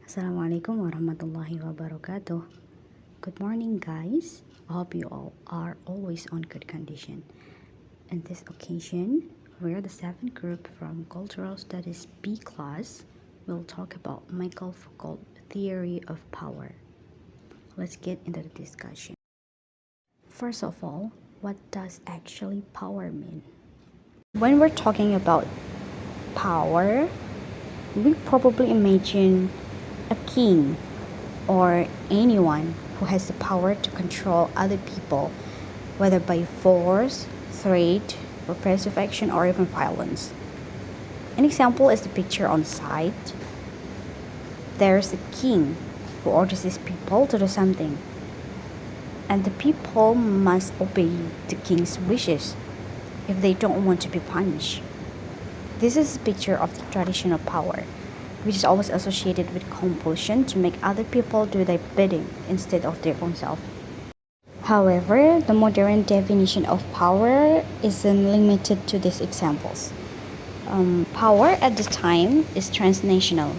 Assalamualaikum warahmatullahi wabarakatuh. Good morning, guys. I hope you all are always on good condition. In this occasion, we are the seventh group from Cultural Studies B class. We'll talk about Michael Foucault theory of power. Let's get into the discussion. First of all, what does actually power mean? When we're talking about power, we probably imagine a king or anyone who has the power to control other people, whether by force, threat, repressive action, or even violence. An example is the picture on site. There's a king who orders his people to do something, and the people must obey the king's wishes if they don't want to be punished. This is a picture of the traditional power, which is always associated with compulsion to make other people do their bidding instead of their own self. However, the modern definition of power isn't limited to these examples. Power at the time is transnational,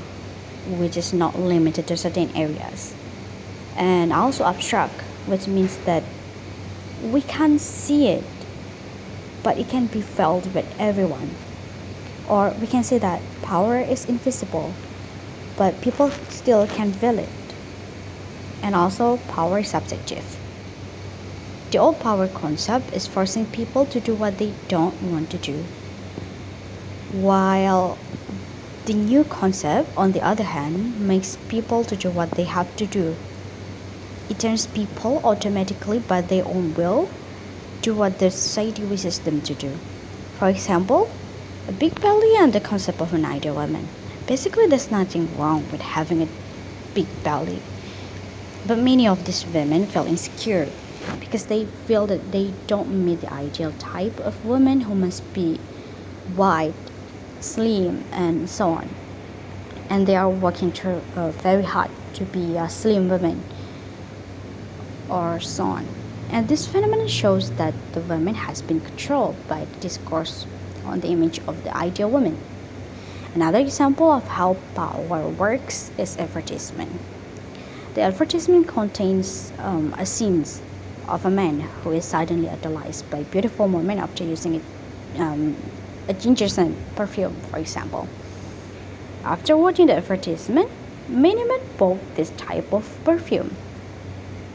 which is not limited to certain areas, and also abstract, which means that we can't see it, but it can be felt with everyone. Or we can say that power is invisible, but people still can feel it. And also, power is subjective. The old power concept is forcing people to do what they don't want to do, while the new concept, on the other hand, makes people to do what they have to do. It turns people automatically by their own will do what the society wishes them to do. For example, a big belly and the concept of an ideal woman. Basically, there's nothing wrong with having a big belly, but many of these women feel insecure because they feel that they don't meet the ideal type of woman who must be wide, slim, and so on. And they are working very hard to be a slim woman or so on. And this phenomenon shows that the woman has been controlled by the discourse on the image of the ideal woman. Another example of how power works is advertisement. The advertisement contains a scene of a man who is suddenly idolized by beautiful women after using a ginger scent perfume, for example. After watching the advertisement, many men bought this type of perfume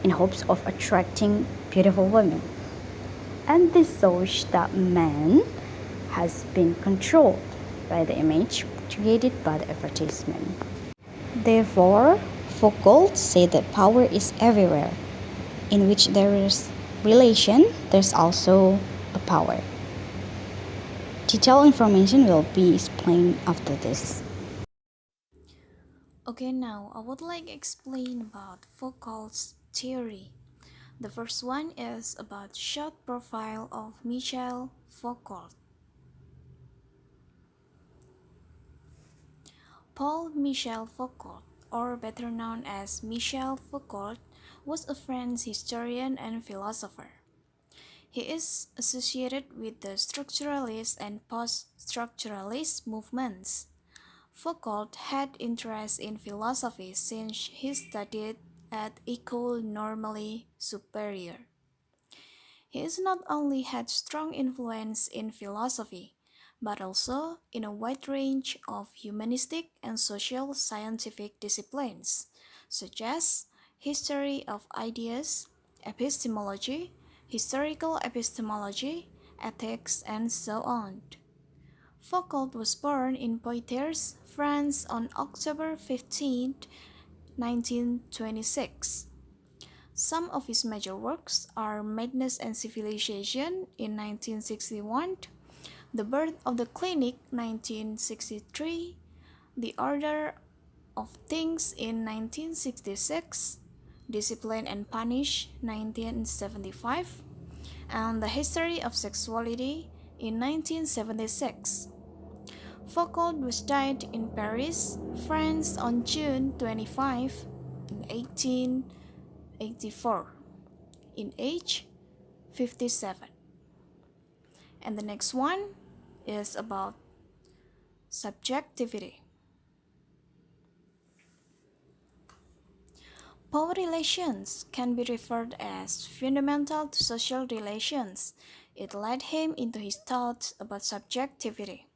in hopes of attracting beautiful women. And this shows that man has been controlled by the image created by the advertisement. Therefore, Foucault said that power is everywhere. In which there is relation, there's also a power. Detailed information will be explained after this. Okay, now I would like to explain about Foucault's theory. The first one is about short profile of Michel Foucault. Paul Michel Foucault, or better known as Michel Foucault, was a French historian and philosopher. He is associated with the structuralist and post-structuralist movements. Foucault had interest in philosophy since he studied at École Normale Supérieure. He has not only had strong influence in philosophy, but also in a wide range of humanistic and social scientific disciplines, such as history of ideas, epistemology, historical epistemology, ethics, and so on. Foucault was born in Poitiers, France on October 15, 1926. Some of his major works are Madness and Civilization in 1961, The Birth of the Clinic 1963, The Order of Things in 1966, Discipline and Punish 1975, and The History of Sexuality in 1976. Foucault was died in Paris, France on June 25, 1884, in age 57. And the next one is about subjectivity. Power relations can be referred as fundamental to social relations. It led him into his thoughts about subjectivity.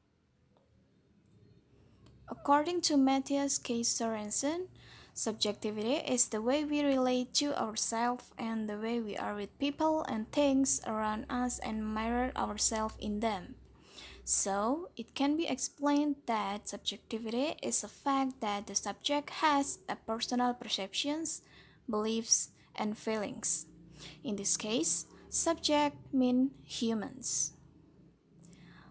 According to Matthias K. Sorensen, subjectivity is the way we relate to ourselves and the way we are with people and things around us and mirror ourselves in them. So, it can be explained that subjectivity is a fact that the subject has a personal perceptions, beliefs, and feelings. In this case, subject mean humans.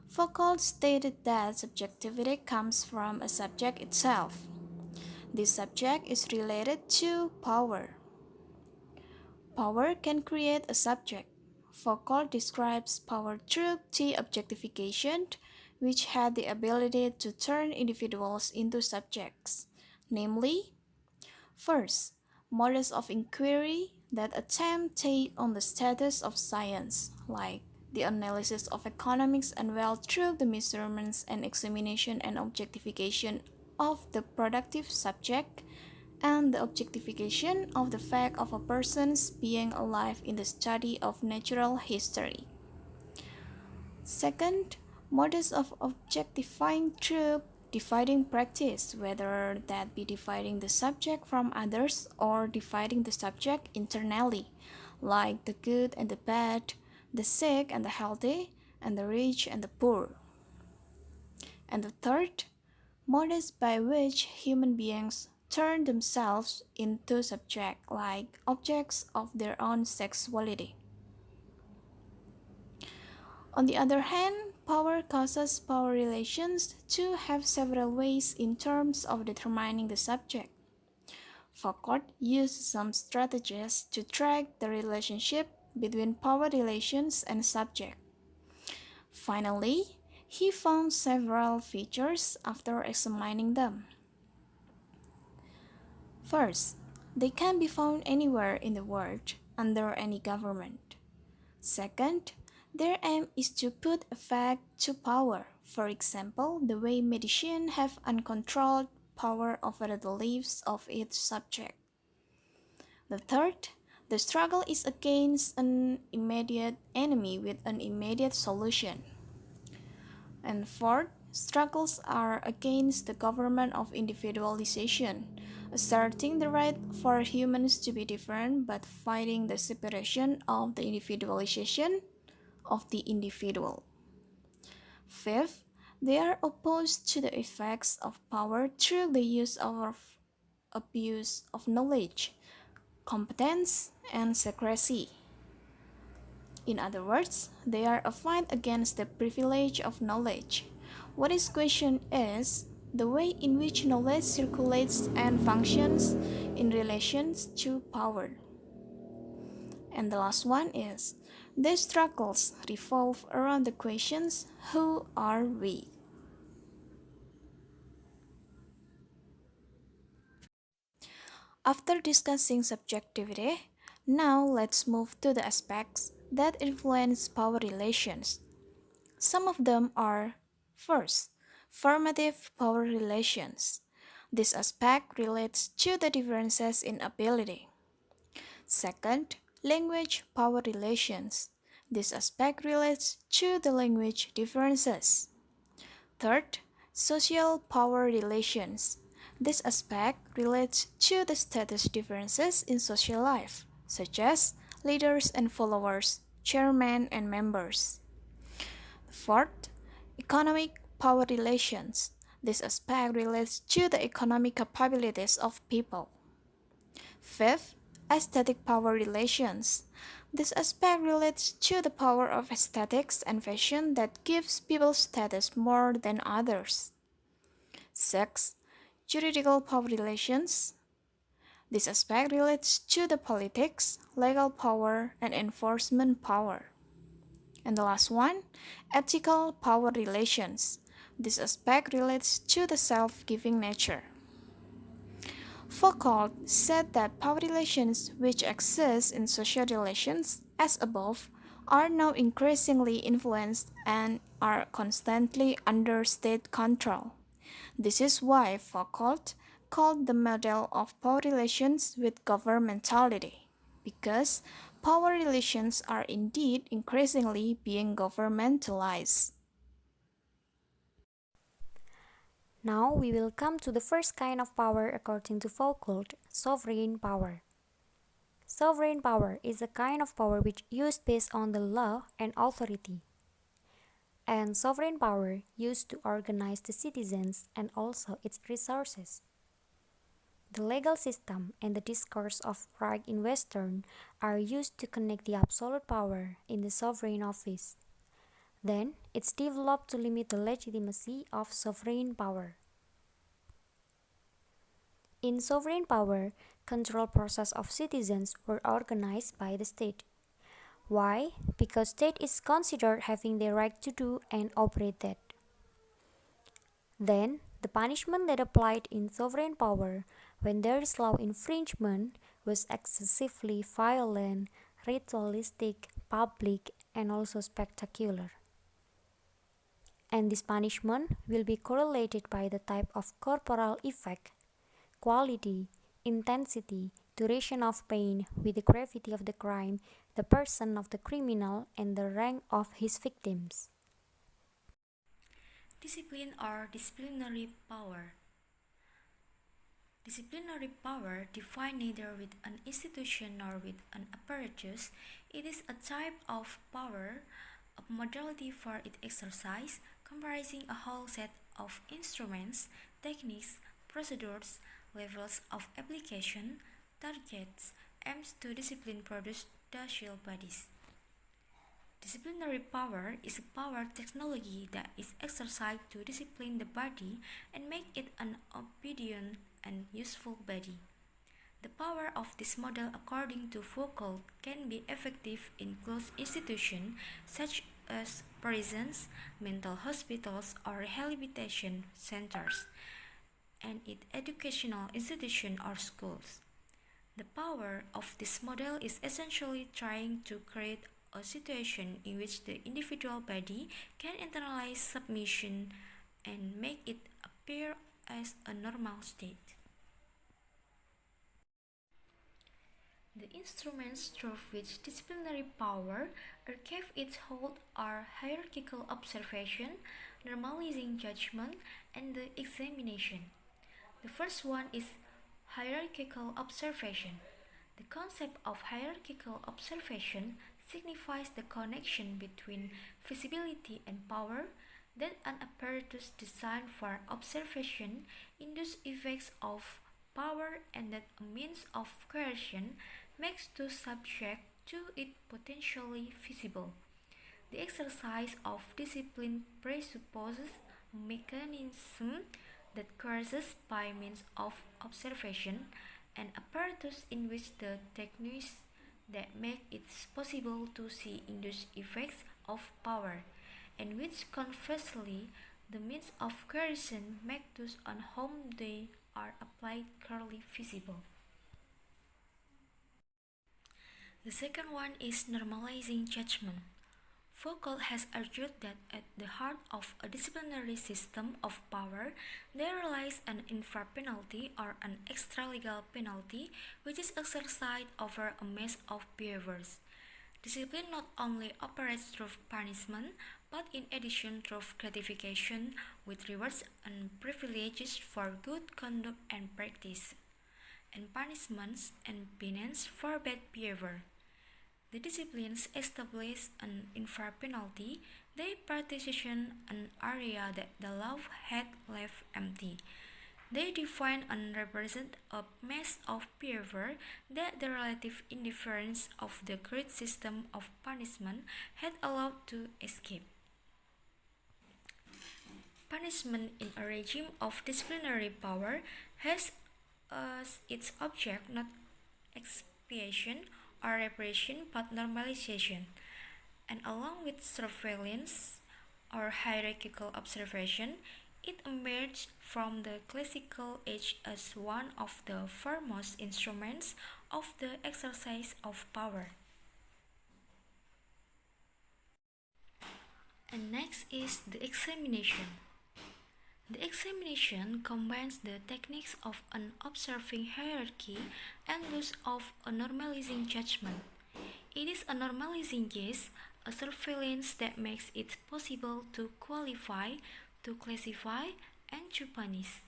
Foucault stated that subjectivity comes from a subject itself. This subject is related to power. Power can create a subject. Foucault describes power through the objectification, which had the ability to turn individuals into subjects, namely, first, modes of inquiry that attempt take on the status of science, like the analysis of economics and wealth through the measurements and examination and objectification of the productive subject, and the objectification of the fact of a person's being alive in the study of natural history. Second, modus of objectifying through dividing practice, whether that be dividing the subject from others or dividing the subject internally, like the good and the bad, the sick and the healthy, and the rich and the poor. And the third, modus by which human beings turn themselves into subjects, like objects of their own sexuality. On the other hand, power causes power relations to have several ways in terms of determining the subject. Foucault used some strategies to track the relationship between power relations and subject. Finally, he found several features after examining them. First, they can be found anywhere in the world, under any government. Second, their aim is to put effect to power. For example, the way medicine have uncontrolled power over the lives of its subject. The third, the struggle is against an immediate enemy with an immediate solution. And fourth, struggles are against the government of individualization, asserting the right for humans to be different but fighting the separation of the individualization of the individual. Fifth, they are opposed to the effects of power through the use of abuse of knowledge, competence, and secrecy. In other words, they are a fight against the privilege of knowledge. What is questioned is the way in which knowledge circulates and functions in relation to power. And the last one is their struggles revolve around the questions, who are we? After discussing subjectivity, now let's move to the aspects that influence power relations. Some of them are: first, formative power relations. This aspect relates to the differences in ability. Second, language power relations. This aspect relates to the language differences. Third, social power relations. This aspect relates to the status differences in social life, such as leaders and followers, chairmen and members. Fourth, economic power relations. This aspect relates to the economic capabilities of people. Fifth, aesthetic power relations. This aspect relates to the power of aesthetics and fashion that gives people status more than others. Sixth, juridical power relations. This aspect relates to the politics, legal power, and enforcement power. And the last one, ethical power relations. This aspect relates to the self-giving nature. Foucault said that power relations which exist in social relations, as above, are now increasingly influenced and are constantly under state control. This is why Foucault called the model of power relations with governmentality because power relations are indeed increasingly being governmentalized. Now we will come to the first kind of power according to Foucault, sovereign power. Sovereign power is a kind of power which used based on the law and authority. And sovereign power used to organize the citizens and also its resources. The legal system and the discourse of right in Western are used to connect the absolute power in the sovereign office. Then it's developed to limit the legitimacy of sovereign power. In sovereign power, control process of citizens were organized by the state. Why? Because state is considered having the right to do and operate that. Then, the punishment that applied in sovereign power when there is law infringement was excessively violent, ritualistic, public, and also spectacular. And this punishment will be correlated by the type of corporal effect, quality, intensity, duration of pain with the gravity of the crime, the person of the criminal, and the rank of his victims. Discipline or disciplinary power. Disciplinary power, defined neither with an institution nor with an apparatus, it is a type of power, a modality for its exercise, comprising a whole set of instruments, techniques, procedures, levels of application, targets, aims to discipline produced social bodies. Disciplinary power is a power technology that is exercised to discipline the body and make it an obedient and useful body. The power of this model, according to Foucault, can be effective in closed institutions such as prisons, mental hospitals, or rehabilitation centers, and in educational institutions or schools. The power of this model is essentially trying to create a situation in which the individual body can internalize submission and make it appear as a normal state. The instruments through which disciplinary power achieves its hold are hierarchical observation, normalizing judgment, and the examination. The first one is hierarchical observation. The concept of hierarchical observation signifies the connection between visibility and power, that an apparatus designed for observation induces effects of power and that a means of coercion makes two subjects to it potentially visible. The exercise of discipline presupposes a mechanism that coerces by means of observation, an apparatus in which the techniques that make it possible to see induce effects of power, and which conversely the means of coercion make those on whom they are applied clearly visible. The second one is normalizing judgment. Foucault has argued that at the heart of a disciplinary system of power there lies an infrapenalty or an extralegal penalty which is exercised over a mass of behaviors. Discipline not only operates through punishment, but in addition through gratification with rewards and privileges for good conduct and practice, and punishments and penance for bad behavior. The disciplines establish an infrapenalty. They partition an area that the law had left empty. They define and represent a mass of behavior that the relative indifference of the great system of punishment had allowed to escape. Punishment in a regime of disciplinary power has as its object not expiation or repression but normalization, and along with surveillance or hierarchical observation, it emerged from the classical age as one of the foremost instruments of the exercise of power. And next is the examination. The examination combines the techniques of an observing hierarchy and those of a normalizing judgment. It is a normalizing gaze, a surveillance that makes it possible to qualify, to classify, and to punish.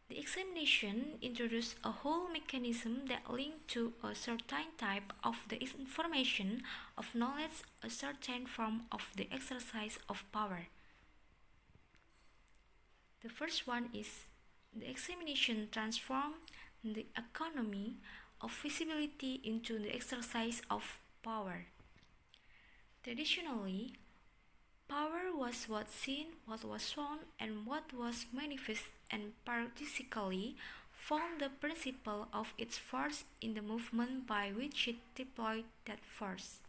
The examination introduced a whole mechanism that linked to a certain type of the information of knowledge, a certain form of the exercise of power. The first one is the examination transformed the economy of visibility into the exercise of power. Traditionally, power was what seen, what was shown, and what was manifest, and paradoxically found the principle of its force in the movement by which it deployed that force.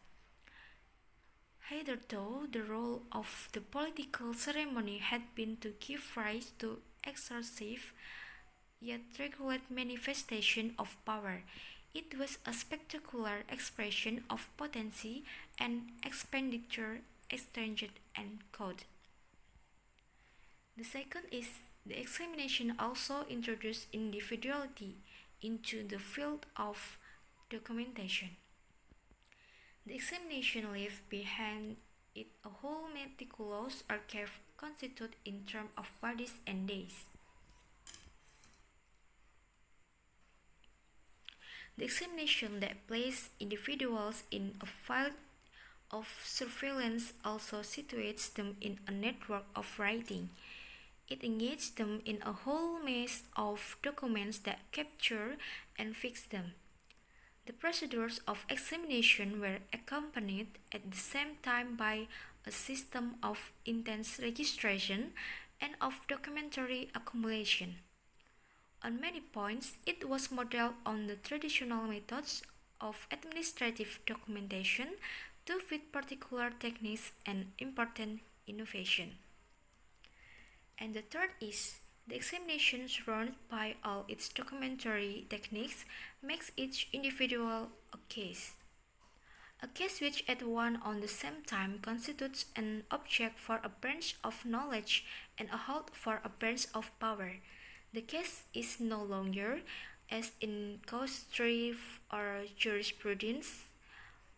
Hitherto, the role of the political ceremony had been to give rise to exertive yet regulate manifestation of power. It was a spectacular expression of potency and expenditure exchanged and code. The second is the examination also introduced individuality into the field of documentation. The examination left behind it a whole meticulous archive constituted in terms of bodies and days. The examination that placed individuals in a field of surveillance also situates them in a network of writing. It engages them in a whole maze of documents that capture and fix them. The procedures of examination were accompanied at the same time by a system of intense registration and of documentary accumulation. On many points, it was modeled on the traditional methods of administrative documentation to fit particular techniques and important innovation. And the third is the examination surrounded by all its documentary techniques makes each individual a case. A case which at one on the same time constitutes an object for a branch of knowledge and a halt for a branch of power. The case is no longer, as in causative or jurisprudence,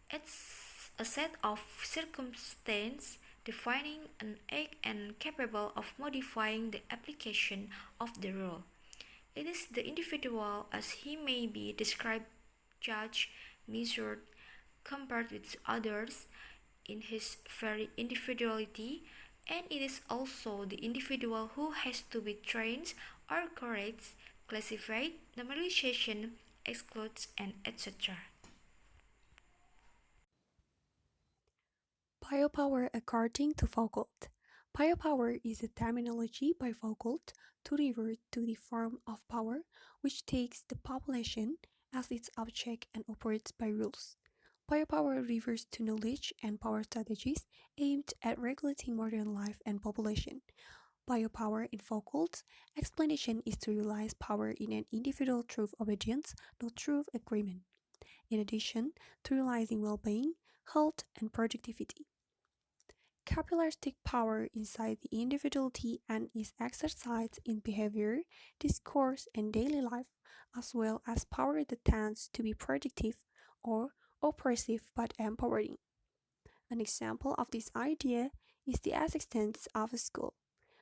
it's a set of circumstances defining an act and capable of modifying the application of the rule. It is the individual as he may be described, judged, measured, compared with others in his very individuality, and it is also the individual who has to be trained or corrected, classified, normalization, excludes, and etc. Biopower according to Foucault. Biopower is a terminology by Foucault to refer to the form of power which takes the population as its object and operates by rules. Biopower refers to knowledge and power strategies aimed at regulating modern life and population. Biopower in Foucault's explanation is to realize power in an individual through obedience, not through agreement. In addition to realizing well-being, health, and productivity. Capitalistic power inside the individuality and is exercised in behavior, discourse, and daily life, as well as power that tends to be productive or oppressive but empowering. An example of this idea is the existence of a school,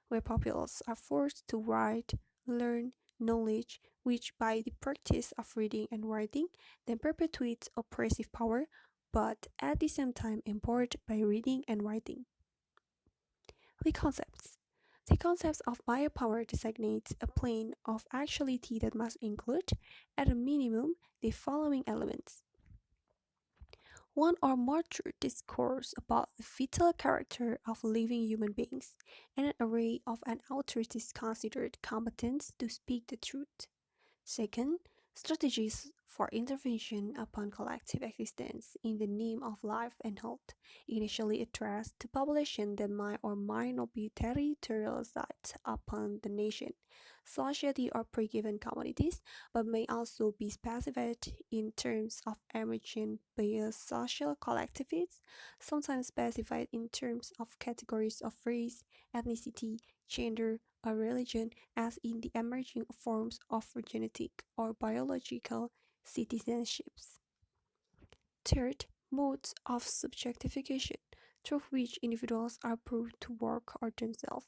where pupils are forced to write, learn knowledge, which by the practice of reading and writing then perpetuates oppressive power, but at the same time empowered by reading and writing. The concepts. The concept of biopower designates a plane of actuality that must include, at a minimum, the following elements. One or more true discourse about the vital character of living human beings, and an array of an authorities considered competent to speak the truth. Second, strategies for intervention upon collective existence in the name of life and health, initially addressed to population that might or might not be territorialized upon the nation, society, or pre-given communities, but may also be specified in terms of emergent biosocial collectivities, sometimes specified in terms of categories of race, ethnicity, gender, a religion as in the emerging forms of genetic or biological citizenships. Third, modes of subjectification, through which individuals are proved to work or themselves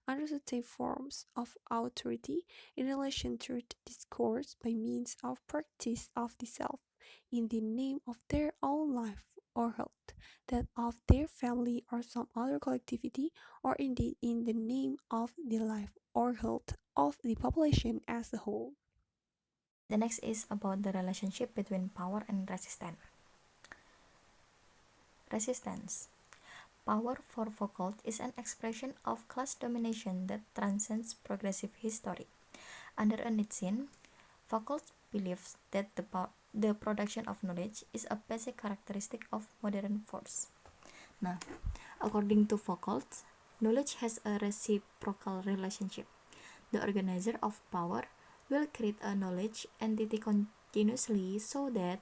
under certain forms of authority in relation to the discourse by means of practice of the self, in the name of their own life or health, that of their family or some other collectivity, or indeed in the name of the life or health of the population as a whole. The next is about the relationship between power and resistance. Resistance. Power for Foucault is an expression of class domination that transcends progressive history. Under a Nietzschean, Foucault believes that the production of knowledge is a basic characteristic of modern force. Nah, according to Foucault, knowledge has a reciprocal relationship. The organizer of power will create a knowledge entity continuously so that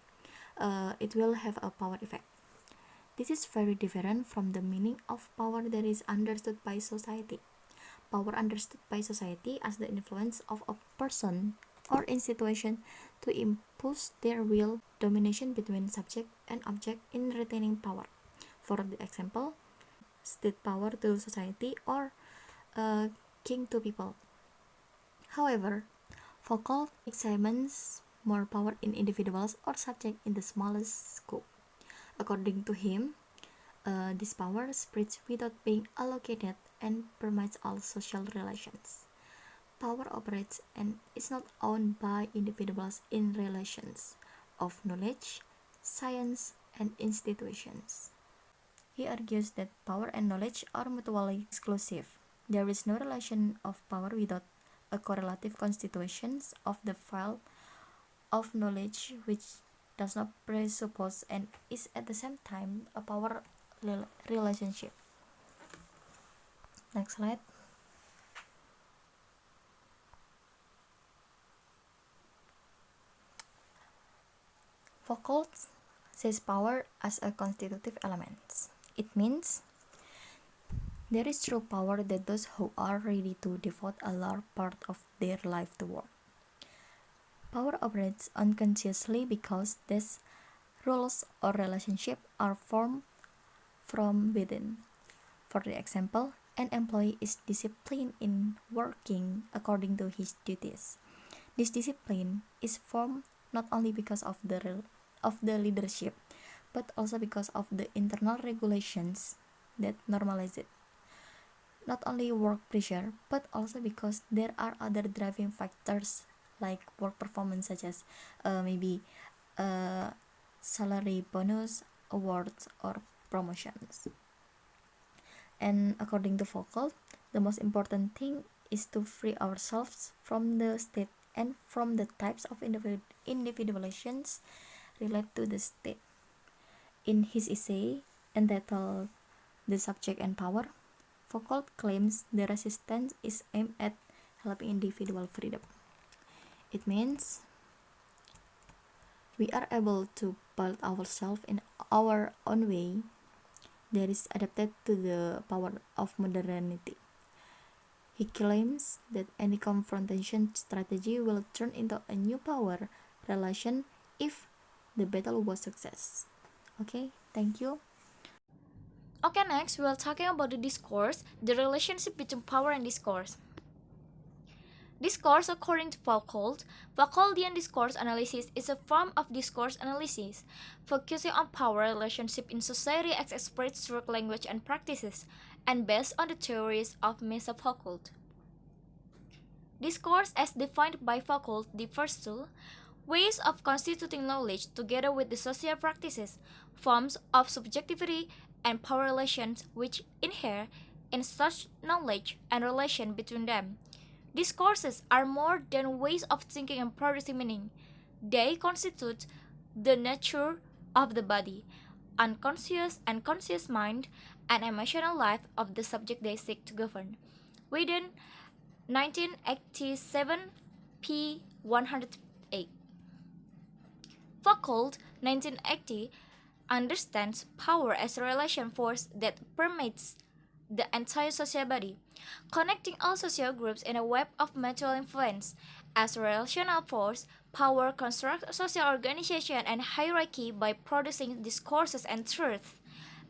it will have a power effect. This is very different from the meaning of power that is understood by society. Power understood by society as the influence of a person or institution to impose their will, domination between subject and object in retaining power. For the example, state power to society or king to people. However, Foucault examines more power in individuals or subject in the smallest scope. According to him, this power spreads without being allocated and permeates all social relations. Power operates and is not owned by individuals in relations of knowledge, science, and institutions. He argues that power and knowledge are mutually exclusive. There is no relation of power without a correlative constitution of the file of knowledge which does not presuppose and is at the same time a power relationship. Next slide. Foucault sees power as a constitutive element. It means there is true power that those who are ready to devote a large part of their life to work. Power operates unconsciously because these rules or relationships are formed from within. For the example, an employee is disciplined in working according to his duties. This discipline is formed not only because of the leadership, but also because of the internal regulations that normalize it. Not only work pressure, but also because there are other driving factors like work performance, such as maybe salary bonus, awards, or promotions. And according to Foucault, the most important thing is to free ourselves from the state and from the types of individualizations related to the state. In his essay entitled The Subject and Power, Foucault claims the resistance is aimed at helping individual freedom. It means we are able to build ourselves in our own way that is adapted to the power of modernity. He claims that any confrontation strategy will turn into a new power relation if the battle was success. Okay, thank you. Okay, next we are talking about the discourse, the relationship between power and discourse. Discourse, according to Foucault, Foucauldian discourse analysis is a form of discourse analysis, focusing on power relationship in society as expressed through language and practices, and based on the theories of Mesa Foucault. Discourse, as defined by Foucault, differs to ways of constituting knowledge together with the social practices, forms of subjectivity, and power relations which inhere in such knowledge and relation between them. Discourses are more than ways of thinking and producing meaning. They constitute the nature of the body, unconscious and conscious mind, and emotional life of the subject they seek to govern. Within 1987, p. 108. Foucault, 1980, understands power as a relation force that permeates the entire social body, connecting all social groups in a web of mutual influence. As a relational force, power constructs social organization and hierarchy by producing discourses and truth,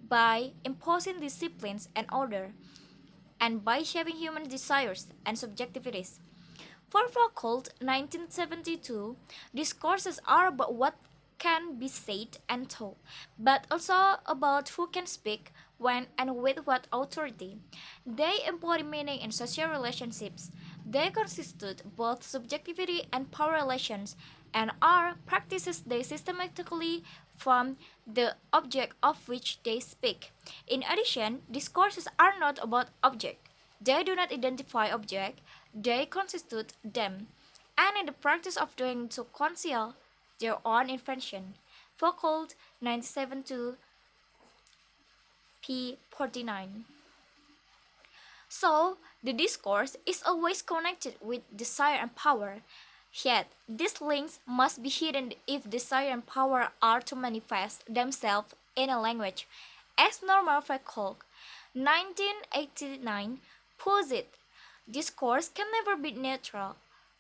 by imposing disciplines and order, and by shaping human desires and subjectivities. For Foucault, 1972, discourses are about what can be said and told, but also about who can speak, when, and with what authority. They embody meaning in social relationships. They constitute both subjectivity and power relations, and are practices they systematically from the object of which they speak. In addition, discourses are not about object. They do not identify object, they constitute them, and in the practice of doing so conceal their own invention. Foucault, 1972, p. 49. So, the discourse is always connected with desire and power. Yet, these links must be hidden if desire and power are to manifest themselves in a language. As Norman Foucault, 1989, puts it, discourse can never be neutral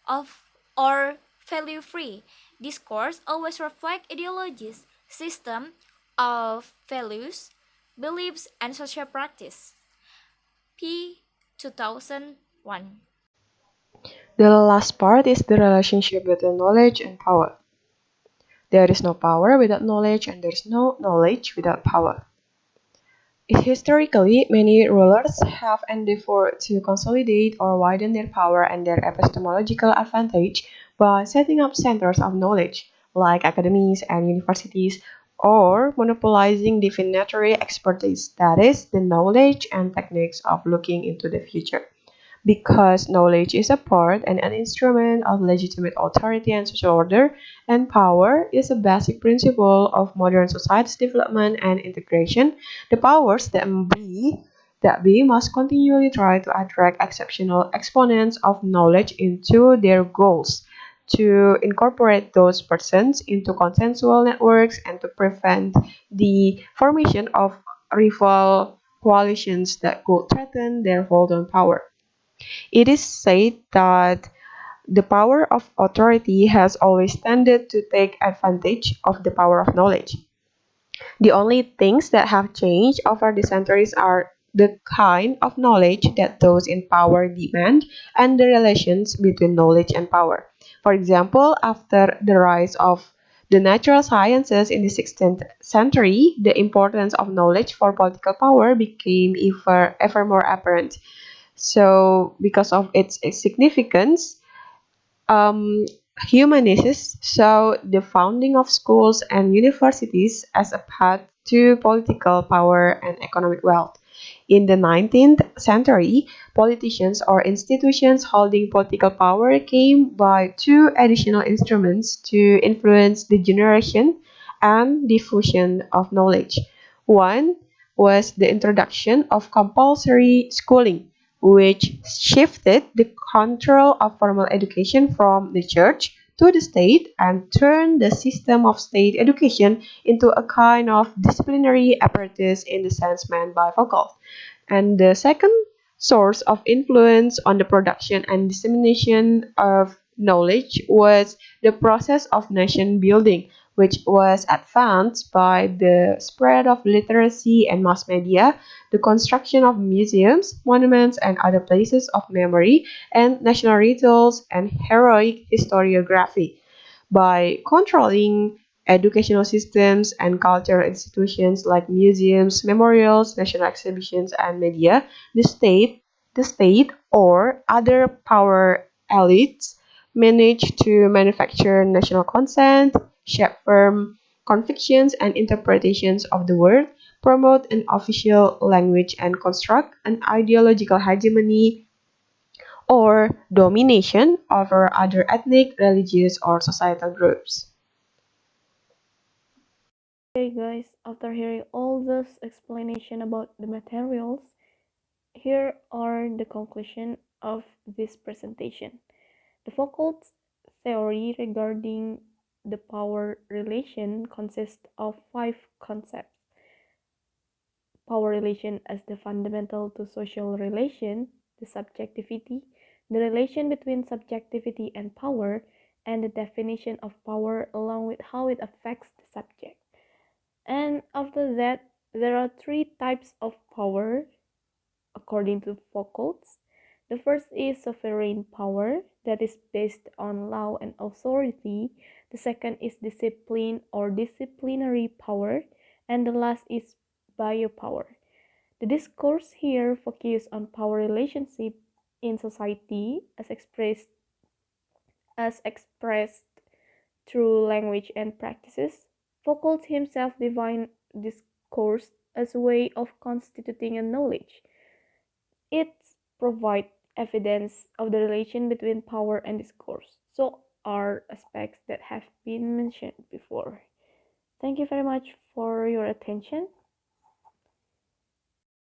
of, or value-free. Discourse always reflects ideologies, system of values, beliefs, and social practice. P. 2001. The last part is the relationship between knowledge and power. There is no power without knowledge, and there is no knowledge without power. Historically, many rulers have endeavored to consolidate or widen their power and their epistemological advantage by setting up centers of knowledge, like academies and universities, or monopolizing divinatory expertise, that is, the knowledge and techniques of looking into the future. Because knowledge is a part and an instrument of legitimate authority and social order, and power is a basic principle of modern society's development and integration, the powers that be must continually try to attract exceptional exponents of knowledge into their goals, to incorporate those persons into consensual networks, and to prevent the formation of rival coalitions that could threaten their hold on power. It is said that the power of authority has always tended to take advantage of the power of knowledge. The only things that have changed over the centuries are the kind of knowledge that those in power demand and the relations between knowledge and power. For example, after the rise of the natural sciences in the 16th century, the importance of knowledge for political power became ever more apparent. So, because of its significance, um, humanists saw the founding of schools and universities as a path to political power and economic wealth. In the 19th century, politicians or institutions holding political power came by two additional instruments to influence the generation and diffusion of knowledge. One was the introduction of compulsory schooling, which shifted the control of formal education from the church to the state and turned the system of state education into a kind of disciplinary apparatus in the sense meant by Foucault. And the second source of influence on the production and dissemination of knowledge was the process of nation building, which was advanced by the spread of literacy and mass media, the construction of museums, monuments, and other places of memory, and national rituals and heroic historiography. By controlling educational systems and cultural institutions like museums, memorials, national exhibitions, and media, the state or other power elites manage to manufacture national consent, shape firm convictions and interpretations of the world, promote an official language, and construct an ideological hegemony or domination over other ethnic, religious, or societal groups. Okay, guys, after hearing all this explanation about the materials, here are the conclusion of this presentation. The Foucault theory regarding the power relation consists of five concepts: power relation as the fundamental to social relation, the subjectivity, the relation between subjectivity and power, and the definition of power along with how it affects the subject. And after that, there are three types of power according to Foucault. The first is sovereign power that is based on law and authority. The second is discipline or disciplinary power. And the last is biopower. The discourse here focuses on power relationship in society as expressed through language and practices. Foucault himself defined discourse as a way of constituting a knowledge. It provides evidence of the relation between power and discourse. So are aspects that have been mentioned before. Thank you very much for your attention.